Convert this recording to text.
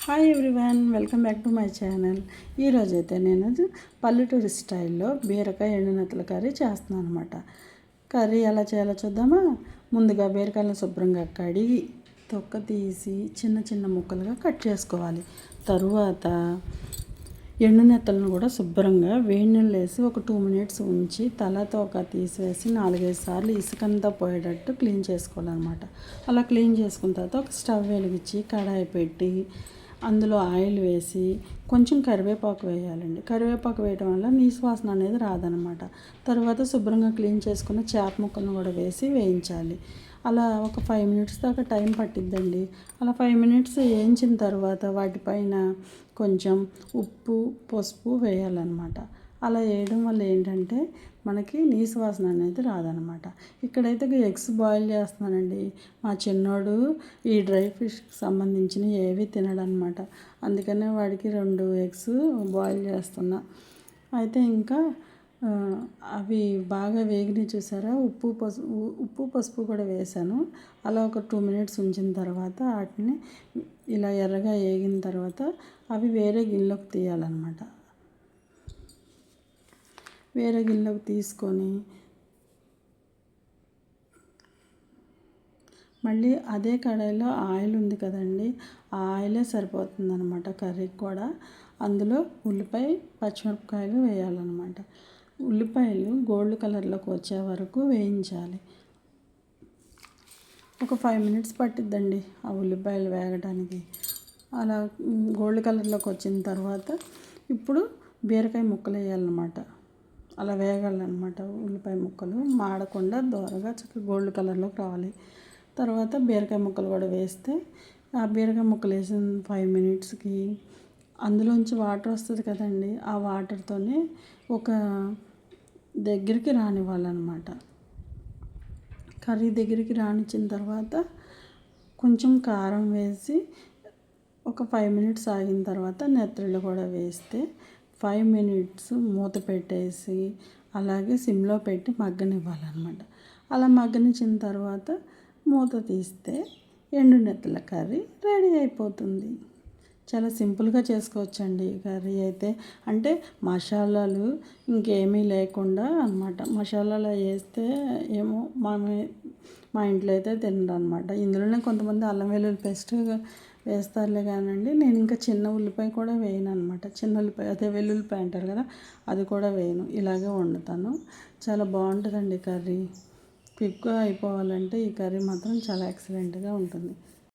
Hi everyone, welcome back to my channel. ఈరోజైతే నేను పల్లెటూరి స్టైల్లో బీరకాయ ఎండునెత్తల కర్రీ చేస్తున్నాను అనమాట. కర్రీ ఎలా చేయాలో చూద్దామా. ముందుగా బీరకాయలను శుభ్రంగా కడిగి తొక్క తీసి చిన్న చిన్న ముక్కలుగా కట్ చేసుకోవాలి. తరువాత ఎండునెత్తలను కూడా శుభ్రంగా వేడి నీళ్ళు వేసి ఒక 2 మినిట్స్ ఉంచి తోక తీసివేసి 4-5 సార్లు ఇసుకంతా పోయేటట్టు క్లీన్ చేసుకోవాలన్నమాట. అలా క్లీన్ చేసుకున్న తర్వాత ఒక స్టవ్ వెలిగించి కడాయి పెట్టి అందులో ఆయిల్ వేసి కొంచెం కరివేపాకు వేయాలండి. కరివేపాకు వేయడం వల్ల నీసు వాసన అనేది రాదనమాట. తర్వాత శుభ్రంగా క్లీన్ చేసుకున్న చేప ముక్కలను కూడా వేసి వేయించాలి. అలా ఒక 5 మినిట్స్ దాకా టైం పట్టిద్దండి. అలా 5 మినిట్స్ వేయించిన తర్వాత వాటిపైన కొంచెం ఉప్పు, పసుపు వేయాలన్నమాట. అలా వేయడం వల్ల ఏంటంటే మనకి నీసు వాసన అనేది రాదనమాట. ఇక్కడైతే ఎగ్స్ బాయిల్ చేస్తున్నానండి. మా చిన్నోడు ఈ డ్రై ఫిష్కి సంబంధించిన ఏవి తినడనమాట. అందుకనే వాడికి 2 ఎగ్స్ బాయిల్ చేస్తున్నా. అయితే ఇంకా అవి బాగా వేగిని చూసారా, ఉప్పు పసుపు కూడా వేసాను. అలా ఒక 2 మినిట్స్ ఉంచిన తర్వాత వాటిని ఇలా ఎర్రగా వేగిన తర్వాత అవి వేరే గిన్నెలోకి తీయాలన్నమాట. వేరే గిన్నెలోకి తీసుకొని మళ్ళీ అదే కడాయిలో ఆయిల్ ఉంది కదండి, ఆ ఆయిలే సరిపోతుందన్నమాట కర్రీకి కూడా. అందులో ఉల్లిపాయ, పచ్చిమిరపకాయలు వేయాలన్నమాట. ఉల్లిపాయలు గోల్డ్ కలర్లోకి వచ్చే వరకు వేయించాలి. ఒక 5 మినిట్స్ పట్టిద్దండి ఆ ఉల్లిపాయలు వేగడానికి. అలా గోల్డ్ కలర్లోకి వచ్చిన తర్వాత ఇప్పుడు బీరకాయ ముక్కలు వేయాలన్నమాట. అలా వేగాలన్నమాట. ఉల్లిపాయ ముక్కలు మాడకుండా దోరగా చక్కగా గోల్డ్ కలర్లోకి రావాలి. తర్వాత బీరకాయ ముక్కలు కూడా వేస్తే ఆ బీరకాయ ముక్కలు వేసిన 5 మినిట్స్కి అందులోంచి వాటర్ వస్తుంది కదండి, ఆ వాటర్తోనే ఒక దగ్గరికి రానివ్వాలన్నమాట. కర్రీ దగ్గరికి రానిచ్చిన తర్వాత కొంచెం కారం వేసి ఒక 5 మినిట్స్ ఆగిన తర్వాత నెత్తళ్ళు కూడా వేస్తే 5 మినిట్స్ మూత పెట్టేసి అలాగే సిమ్లో పెట్టి మగ్గనివ్వాలన్నమాట. అలా మగ్గనిచ్చిన తర్వాత మూత తీస్తే ఎండునెత్తల కర్రీ రెడీ అయిపోతుంది. చాలా సింపుల్గా చేసుకోవచ్చండి ఈ కర్రీ అయితే. అంటే మసాలాలు ఇంకేమీ లేకుండా అన్నమాట. మసాలాలు వేస్తే ఏమో మా ఇంట్లో అయితే తినరు అనమాట. ఇందులోనే కొంతమంది అల్లం వెల్లుల్లి పేస్ట్ వేస్తారులే కానండి, నేను ఇంకా చిన్న ఉల్లిపాయ కూడా వేయను అనమాట. చిన్న ఉల్లిపాయ అదే వెల్లుల్లిపాయ అంటారు కదా, అది కూడా వేయను. ఇలాగే వండుతాను. చాలా బాగుంటుందండి కర్రీ. క్విక్గా అయిపోవాలంటే ఈ కర్రీ మాత్రం చాలా ఎక్సలెంట్గా ఉంటుంది.